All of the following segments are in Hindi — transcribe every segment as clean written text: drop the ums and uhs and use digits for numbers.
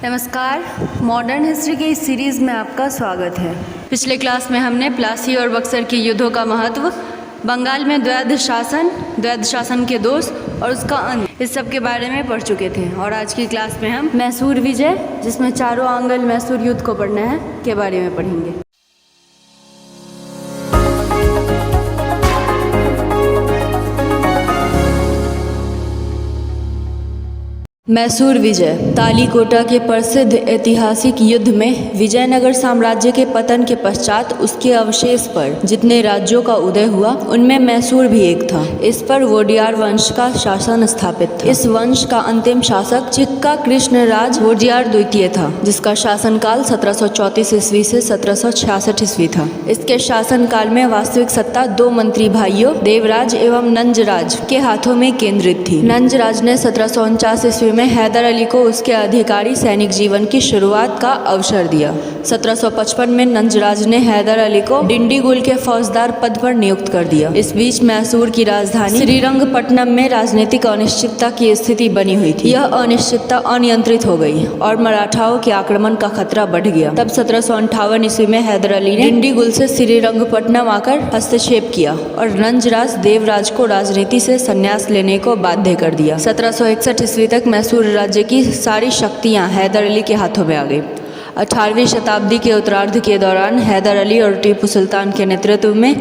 नमस्कार, मॉडर्न हिस्ट्री के इस सीरीज़ में आपका स्वागत है। पिछले क्लास में हमने प्लासी और बक्सर के युद्धों का महत्व, बंगाल में द्वैध शासन के दोष और उसका अंत, इस सब के बारे में पढ़ चुके थे। और आज की क्लास में हम मैसूर विजय, जिसमें चारों आंगल मैसूर युद्ध को पढ़ना है, के बारे में पढ़ेंगे। मैसूर विजय। तालीकोटा के प्रसिद्ध ऐतिहासिक युद्ध में विजयनगर साम्राज्य के पतन के पश्चात उसके अवशेष पर जितने राज्यों का उदय हुआ, उनमें मैसूर भी एक था। इस पर वोडियार वंश का शासन स्थापित था। इस वंश का अंतिम शासक चिक्का कृष्णराज वोडियार द्वितीय था, जिसका शासनकाल 1734 ईस्वी से 1766 ईस्वी था। इसके शासनकाल में वास्तविक सत्ता दो मंत्री भाइयों देवराज एवं नंजराज के हाथों में केंद्रित थी। नंजराज ने 1749 ईस्वी में हैदर अली को उसके अधिकारी सैनिक जीवन की शुरुआत का अवसर दिया। 1755 में नंजराज ने हैदर अली को डिंडीगुल के फौजदार पद पर नियुक्त कर दिया। इस बीच मैसूर की राजधानी श्रीरंगपट्टनम में राजनीतिक अनिश्चितता की स्थिति बनी हुई थी। यह अनिश्चितता अनियंत्रित हो गई और मराठाओं के आक्रमण का खतरा बढ़ गया। तब 1758 ईस्वी में हैदर अली ने डिंडीगुल से श्रीरंगपट्टनम आकर हस्तक्षेप किया और नंजराज देवराज को राजनीति से संन्यास लेने को बाध्य कर दिया। 1761 ईस्वी तक मैसूर राज्य की सारी शक्तियां हैदर अली के हाथों में आ गई। 18वीं शताब्दी के उत्तरार्ध के दौरान हैदर अली और टीपू सुल्तान के नेतृत्व में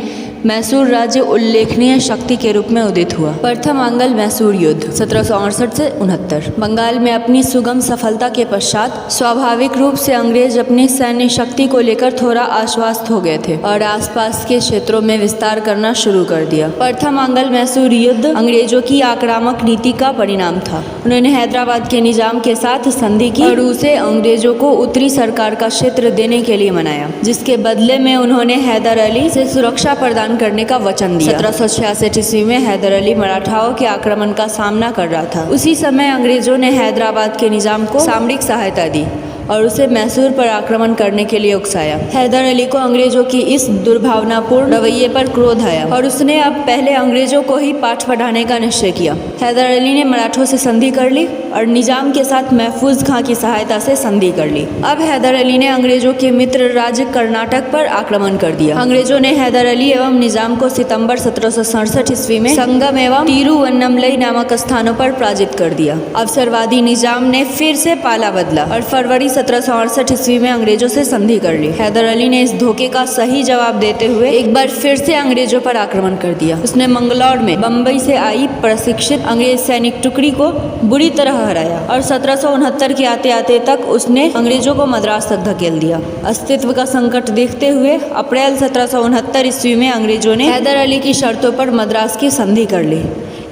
मैसूर राज्य उल्लेखनीय शक्ति के रूप में उदित हुआ। प्रथम आंगल मैसूर युद्ध 1768 से 69। बंगाल में अपनी सुगम सफलता के पश्चात स्वाभाविक रूप से अंग्रेज अपनी सैन्य शक्ति को लेकर थोड़ा आश्वस्त हो गए थे और आसपास के क्षेत्रों में विस्तार करना शुरू कर दिया। प्रथम आंगल मैसूर युद्ध अंग्रेजों की आक्रामक नीति का परिणाम था। उन्होंने हैदराबाद के निजाम के साथ संधि की और उसे अंग्रेजों को उत्तरी सरकार का क्षेत्र देने के लिए मनाया, जिसके बदले में उन्होंने हैदर अली से सुरक्षा प्रदान करने का वचन दिया। 1766 ईस्वी में हैदर अली मराठाओं के आक्रमण का सामना कर रहा था। उसी समय अंग्रेजों ने हैदराबाद के निजाम को सामरिक सहायता दी और उसे मैसूर पर आक्रमण करने के लिए उकसाया। हैदर अली को अंग्रेजों की इस दुर्भावनापूर्ण रवैये पर क्रोध आया और उसने अब पहले अंग्रेजों को ही पाठ पढ़ाने का निश्चय किया। हैदर अली ने मराठों से संधि कर ली और निजाम के साथ महफूज खां की सहायता से संधि कर ली। अब हैदर अली ने अंग्रेजों के मित्र राज्य कर्नाटक पर आक्रमण कर दिया। अंग्रेजों ने हैदर अली एवं निजाम को सितंबर 1767 ईस्वी में संगम एवं तिरुवन्नमलई नामक स्थानों पर पराजित कर दिया। अवसरवादी निजाम ने फिर से पाला बदला और फरवरी 1768 ईस्वी में अंग्रेजों से संधि कर ली। हैदर अली ने इस धोखे का सही जवाब देते हुए एक बार फिर से अंग्रेजों पर आक्रमण कर दिया। उसने मंगलौर में बम्बई से आई प्रशिक्षित अंग्रेज सैनिक टुकड़ी को बुरी तरह हराया और 1769 के आते आते तक उसने अंग्रेजों को मद्रास तक धकेल दिया। अस्तित्व का संकट देखते हुए अप्रैल 1769 ईस्वी में अंग्रेजों ने हैदर अली की शर्तों पर मद्रास की संधि कर ली।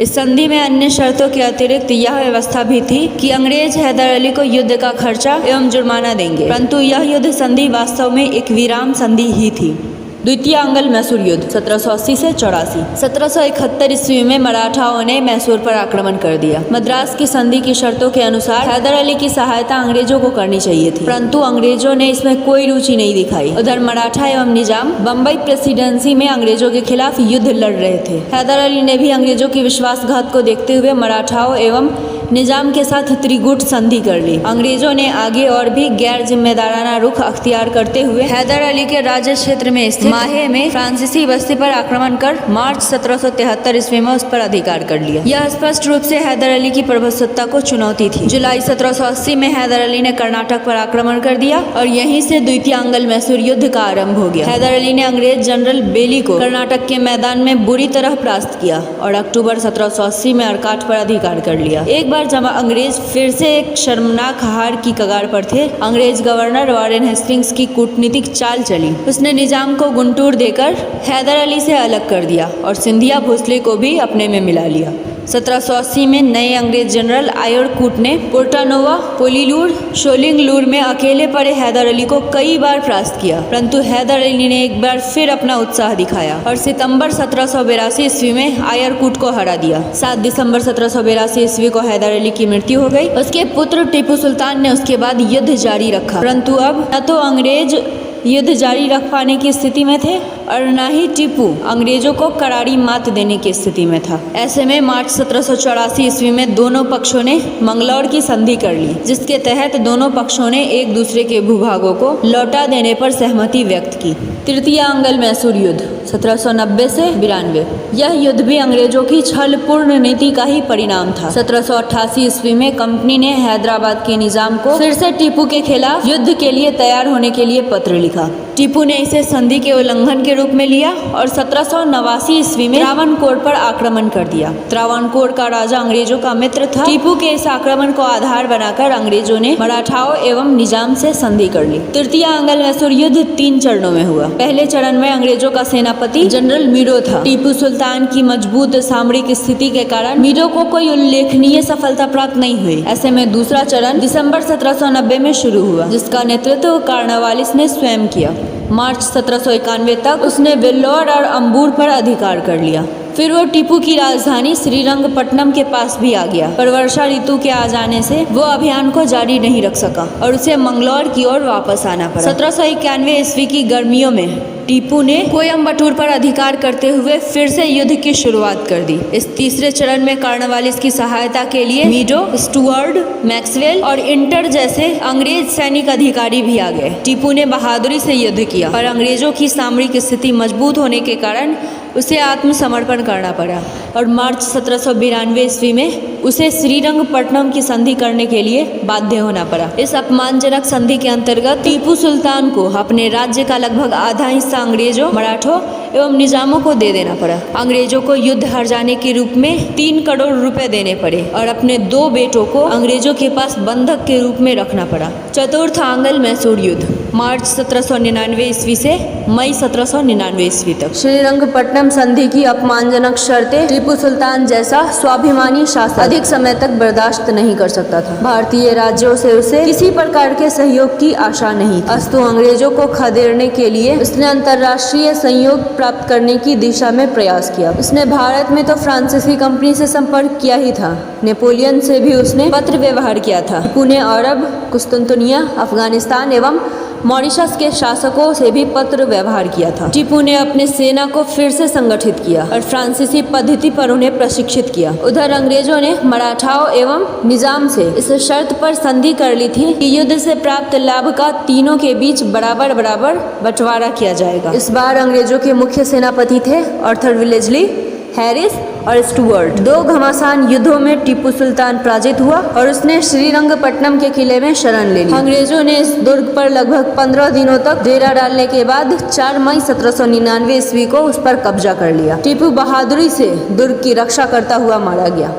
इस संधि में अन्य शर्तों के अतिरिक्त यह व्यवस्था भी थी कि अंग्रेज हैदर अली को युद्ध का खर्चा एवं जुर्माना देंगे, परंतु यह युद्ध संधि वास्तव में एक विराम संधि ही थी। द्वितीय आंगल मैसूर युद्ध 1780 से 84। 1771 ईस्वी में मराठाओं ने मैसूर पर आक्रमण कर दिया। मद्रास की संधि की शर्तों के अनुसार हैदर अली की सहायता अंग्रेजों को करनी चाहिए थी, परंतु अंग्रेजों ने इसमें कोई रुचि नहीं दिखाई। उधर मराठा एवं निजाम बम्बई प्रेसिडेंसी में अंग्रेजों के खिलाफ युद्ध लड़ रहे थे। हैदर अली ने भी अंग्रेजों की विश्वासघात को देखते हुए मराठाओं एवं निजाम के साथ त्रिगुट संधि कर ली। अंग्रेजों ने आगे और भी गैर जिम्मेदाराना रुख अख्तियार करते हुए हैदर अली के राज्य क्षेत्र में स्थित माहे में फ्रांसीसी बस्ती पर आक्रमण कर मार्च 1773 ईस्वी में उस पर अधिकार कर लिया। यह स्पष्ट रूप से हैदर अली की प्रभुसत्ता को चुनौती थी। जुलाई 1780 में हैदर अली ने कर्नाटक पर आक्रमण कर दिया और यहीं से द्वितीय आंगल मैसूर युद्ध का आरंभ हो गया। हैदर अली ने अंग्रेज जनरल बेली को कर्नाटक के मैदान में बुरी तरह परास्त किया और अक्टूबर 1780 में अर्काट पर अधिकार कर लिया। एक बार जब अंग्रेज फिर से एक शर्मनाक हार की कगार पर थे, अंग्रेज गवर्नर वारेन हेस्टिंग्स की कूटनीतिक चाल चली। उसने निजाम को गुंटूर देकर हैदर अली से अलग कर दिया और सिंधिया भोसले को भी अपने में मिला लिया। 1780 में नए अंग्रेज जनरल आयरकूट ने पोर्टानोवा, पोलीलूर, शोलिंगलूर में अकेले पड़े हैदर अली को कई बार परास्त किया, परंतु हैदर अली ने एक बार फिर अपना उत्साह दिखाया और सितंबर 1782 ईस्वी में आयरकूट को हरा दिया। 7 दिसंबर 1782 ईस्वी को हैदर अली की मृत्यु हो गई। उसके पुत्र टीपू सुल्तान ने उसके बाद युद्ध जारी रखा, परंतु अब न तो अंग्रेज युद्ध जारी रख पाने की स्थिति में थे और न ही टीपू अंग्रेजों को करारी मात देने की स्थिति में था। ऐसे में मार्च 1784 ईस्वी में दोनों पक्षों ने मंगलौर की संधि कर ली, जिसके तहत दोनों पक्षों ने एक दूसरे के भूभागों को लौटा देने पर सहमति व्यक्त की। तृतीय अंगल मैसूर युद्ध 1790 से 92। यह युद्ध भी अंग्रेजों की छलपूर्ण नीति का ही परिणाम था। 1788 ईस्वी में कंपनी ने हैदराबाद के निजाम को फिर से टीपू के खिलाफ युद्ध के लिए तैयार होने के लिए पत्र लिखा। टीपू ने इसे संधि के उल्लंघन के रूप में लिया और 1789 ईस्वी में त्रावणकोर पर आक्रमण कर दिया। त्रावणकोर का राजा अंग्रेजों का मित्र था। टीपू के इस आक्रमण को आधार बनाकर अंग्रेजों ने मराठाओं एवं निजाम से संधि कर ली। तृतीय अंगल मैसूर युद्ध 3 चरणों में हुआ। पहले चरण में अंग्रेजों का सेनापति जनरल मीरो था। टीपू सुल्तान की मजबूत सामरिक स्थिति के कारण मीरो को कोई उल्लेखनीय सफलता प्राप्त नहीं हुई। ऐसे में दूसरा चरण दिसंबर 1790 में शुरू हुआ, जिसका नेतृत्व कार्नवालिस ने स्वयं किया। मार्च 1791 तक उसने वेल्लोर और अंबूर पर अधिकार कर लिया। फिर वो टीपू की राजधानी श्रीरंगपट्टनम के पास भी आ गया, पर वर्षा ऋतु के आ जाने से वो अभियान को जारी नहीं रख सका और उसे मंगलौर की ओर वापस आना पड़ा। 1791 ईस्वी की गर्मियों में टीपू ने कोयम्बटूर पर अधिकार करते हुए फिर से युद्ध की शुरुआत कर दी। इस तीसरे चरण में कार्नवालिस की सहायता के लिए मीडो, स्टुअर्ट, मैक्सवेल और इंटर जैसे अंग्रेज सैनिक अधिकारी भी आ गए। टीपू ने बहादुरी से युद्ध किया, पर अंग्रेजों की सामरिक स्थिति मजबूत होने के कारण उसे आत्मसमर्पण करना पड़ा और मार्च 1792 ईस्वी में उसे श्रीरंगपट्टनम की संधि करने के लिए बाध्य होना पड़ा। इस अपमानजनक संधि के अंतर्गत टीपू सुल्तान को अपने राज्य का लगभग आधा हिस्सा अंग्रेजों, मराठों एवं निजामों को दे देना पड़ा। अंग्रेजों को युद्ध हार जाने के रूप में 3 करोड़ रुपए देने पड़े और अपने 2 बेटों को अंग्रेजों के पास बंधक के रूप में रखना पड़ा। चतुर्थ अंगल मैसूर युद्ध मार्च 1799 ईस्वी से मई 1799 ईस्वी तक। श्रीरंगपट्टनम संधि की अपमानजनक शर्तें टीपू सुल्तान जैसा स्वाभिमानी शासक अधिक समय तक बर्दाश्त नहीं कर सकता था। भारतीय राज्यों से उसे किसी प्रकार के सहयोग की आशा नहीं थी। अस्तु अंग्रेजों को खदेड़ने के लिए उसने अंतर्राष्ट्रीय सहयोग प्राप्त करने की दिशा में प्रयास किया। उसने भारत में तो फ्रांसीसी कंपनी से संपर्क किया ही था, नेपोलियन से भी उसने पत्र व्यवहार किया था। टीपू ने अरब, कुस्तुनतुनिया, अफगानिस्तान एवं मॉरिशस के शासकों से भी पत्र व्यवहार किया था। टीपू ने अपने सेना को फिर से संगठित किया और फ्रांसीसी पद्धति पर उन्हें प्रशिक्षित किया। उधर अंग्रेजों ने मराठाओं एवं निजाम से इस शर्त पर संधि कर ली थी कि युद्ध से प्राप्त लाभ का तीनों के बीच बराबर बराबर बंटवारा किया जाएगा। इस बार अंग्रेजों के मुख्य सेनापति थे आर्थर विलेजली, हैरिस और स्टुअर्ट। 2 घमासान युद्धों में टीपू सुल्तान पराजित हुआ और उसने श्रीरंगपट्टनम के किले में शरण ले ली। अंग्रेजों ने इस दुर्ग पर लगभग 15 दिनों तक डेरा डालने के बाद 4 मई 1799 ईस्वी को उस पर कब्जा कर लिया। टीपू बहादुरी से दुर्ग की रक्षा करता हुआ मारा गया।